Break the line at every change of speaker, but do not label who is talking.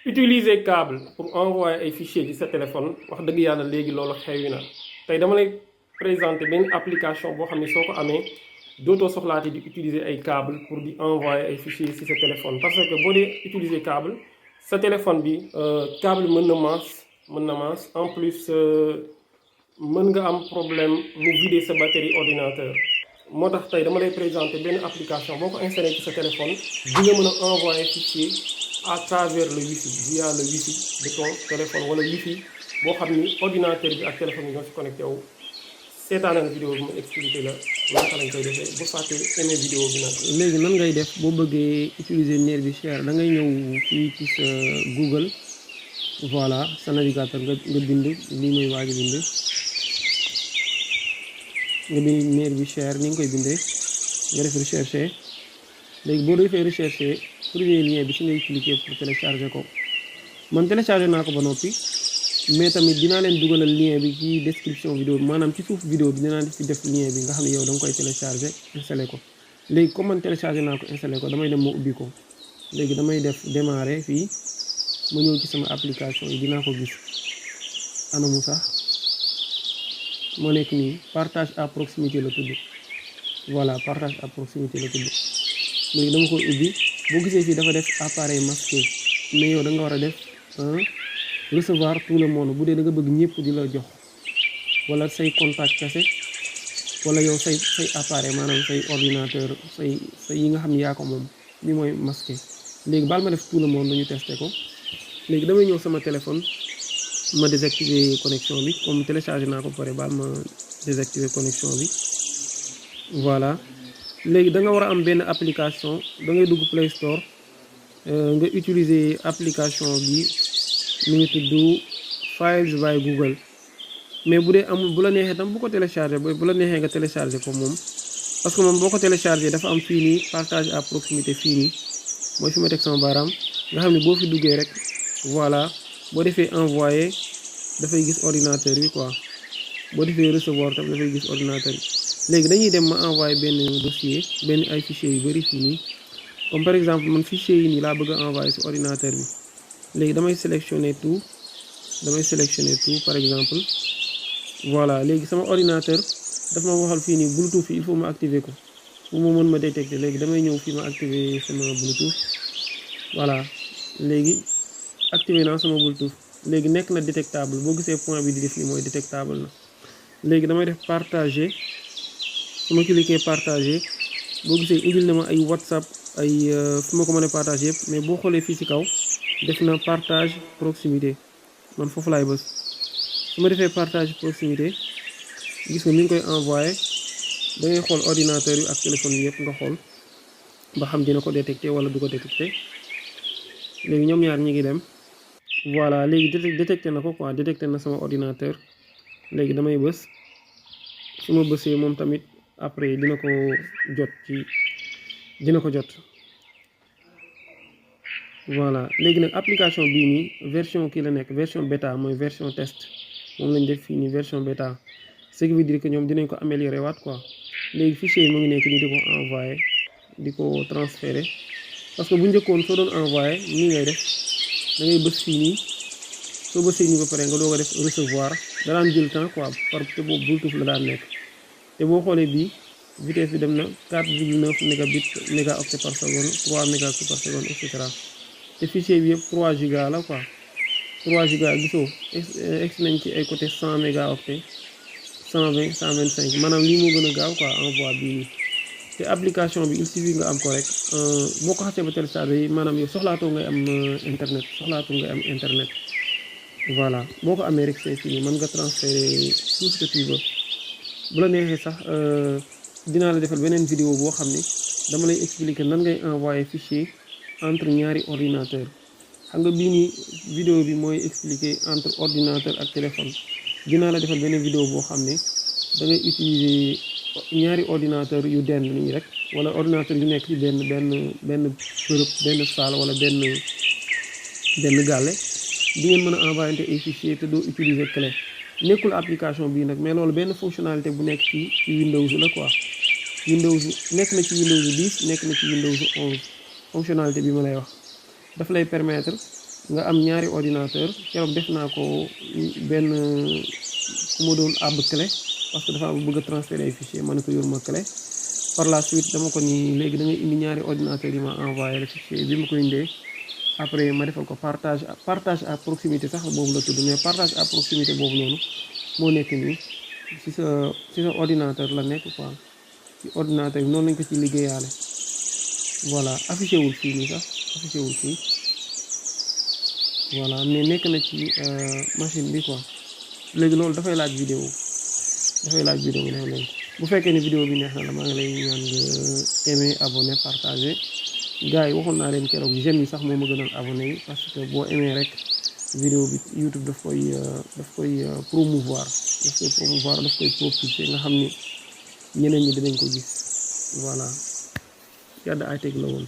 utiliser câble pour envoyer ay fichiers ci sa téléphone wax dëgg yàlla léegi loolu xewi na tey dama lay présenter benn application boo xam ne soo ko amee dootoo soxlaati di utiliser ay câble pour di envoyer ay fichiers ci sa téléphone parce que boo dee utiliser câble sa téléphone bi câble mën na masse en plus mën nga am problème mu vider sa batterie ordinateur moo tax tey dama lay présenter benn application boo ko installé ci sa téléphone di nga mën a envoyer fichier à travers le wifi via le wifi de ton téléphone wala wifi boo xam ni ordinateur bi ak téléphone bi ñoo si connecté wu seetaanal vidéo bi mu expliqué la naka lañ koy defee bu fàttee aimé vidéo bi nag.
léegi nan ngay def boo bëggee utiliser Nervi Share da ngay ñëw fii ci sa Google voilà sa navigateur nga bind lii mooy waaj a bind nga bind Nervi Share ni nga koy bindee nga def recherche léegi boo defee recherche premier lien bi si ngay cliquer pour télécharger ko man télécharger naa ko ba noppi mais tamit dinaa leen dugalal lien bi ci description vidéo bi maanaam ci suuf vidéo bi dinaa fi def lien bi nga xam ne yow da nga koy télécharger installé ko léegi comme man télécharger naa ko installé ko damay dem ma ubbi ko léegi damay def démarrer fii ma ñëw ci sama application yi dinaa ko gis anamu sax moo nekk nii partage à proximité la tudd voilà partage à proximité la tudd léegi dama koy ubbi boo gisee fii dafa def appareil masqué mais yow da nga war a def recevoir tout le monde bu dee da nga bëgg ñëpp di la jox wala say contact kese wala yow say appareil maanaam say ordinateur say yi nga xam ne yaa ko moom bi mooy masqué léegi baal ma def tout le monde ñu testé ko léegi damay ñëw sama téléphone ma désactiver connexion bi comme téléchargé naa ko pare baal ma désactiver connexion bi voilà léegi da nga war a am benn application da ngay dugg Play Store nga utiliser application bi mi ngi tudd Files by Google mais bu dee amul bu la neexee tam bu ko téléchargé bu la neexee nga téléchargé ko moom parce que moom boo ko téléchargé dafa am fii nii partage à proximité fii nii mooy fi ma teg sama baaraam nga xam ne boo fi duggee rek voilà boo defee envoyé dafay gis ordinateur bi quoi boo defee recevoir tam dafay gis ordinateur bi léegi dañuy dem ma envoyé benn dossier benn ay fichiers yu bari fii nii comme par exemple man fichier yi nii laa bëgg a envoyé si ordinateur bi léegi damay sélectionner tout par exemple voilà léegi sama ordinateur daf ma waxal fii nii Bluetooth il faut ma activer ko pour mu mën ma détecter léegi damay ñëw fii ma activer sama Bluetooth voilà léegi activer naa sama Bluetooth léegi nekk na détectable boo gisee point bi di def nii mooy détectable na léegi damay def partager su ma cliquer partager boo gisee indil na ma ay WhatsApp ay fu ma ko mën a partager yëpp mais boo xoolee fii ci kaw def na partage proximité man foofu laay bës su ma defee partage proximité gis nga mi ngi koy envoyé da ngay xool ordinateur yi ak téléphone yi yëpp nga xool ba xam dina ko détecté wala du ko détecté léegi ñoom ñaar ñi ngi dem voilà léegi détecté na ko quoi détecté na sama ordinateur léegi damay bës su ma bësee moom tamit après dina ko jot voilà léegi nag application bii nii version kii la nekk version bêta mooy version test moom lañ def fii nii version bêta ce qui veut dire que ñoom dinañ ko améliorer waat quoi léegi fichier yi mu ngi nekk nii di ko envoyé di ko transféré parce que bu njëkkoon soo doon envoyé nii ngay def da ngay bës fii nii soo bësee nii ba pare nga doog a def recevoir da daan jël temps quoi par te boobu Bluetooth la daan nekk te boo xoolee bii vitesse bi dem na 4,9 mégabit mégaoctets par seconde 3 mégaoctets par seconde et cetera te fichier bi yëpp 3 giga la quoi 3 giga gisoo ex nañ ci ay côté 100 mégaoctets 120 125 maanaam lii moo gën a gaaw quoi envoi bii nii te application bi il suffit nga am ko rek boo ko xasee ba téléchargé yi maanaam yow soxlaatoo ngay am internet voilà boo ko amee rek c'est fini mën nga transférer tout ce que tu veux bu la neexee sax dinaa la defal beneen vidéo boo xam ne dama lay expliquer nan ngay envoyer fichier entre ñaari ordinateur xam nga bii nii vidéo bi mooy expliquer entre ordinateur ak téléphone dinaa la defal beneen vidéo boo xam ne da ngay utiliser ñaari ordinateur yu dend nii rek wala ordinateur yu nekk ci benn bërëb benn salle wala benn gàlle di ngeen mën a envoyer ay fichier te doo utiliser clé nekkul application bii nag mais loolu benn fonctionnalité bu nekk ci Windows la quoi Windows nekk na ci Windows 10 nekk na ci Windows 11 fonctionnalité bi ma lay wax daf lay permettre nga am ñaari ordinateur keroog def naa ko benn ku ma doon àbb clé parce que dafa bëgg a transférer ay fichier ma ne ko yor ma clé par la suite dama ko ni léegi da ngay indi ñaari ordinateur yi ma envoyé le fichier bi ma ko indee après ma defal ko partage à proximité sax boobu la tudd mais partage à proximité boobu noonu moo nekk nii ci sa ordinateur la nekk quoi ci ordinateur bi noonu lañ ko ci liggéeyaale voilà affiché wul fii nii sax affiché wul fii voilà mais nekk na ci machine bi quoi léegi loolu dafay laaj vidéo bu fekkee ne vidéo bi neex na la maa ngi lay ñaan nga aimer abonné partager gars yi waxoon naa leen keroog j'aime yi sax moo ma gënal abonné yi parce que boo aimé rek vidéo bi YouTube daf koy promouvoir daf koy propulser nga xam ni ñeneen ñi dinañ ko gis voilà yàlla ay teg la woon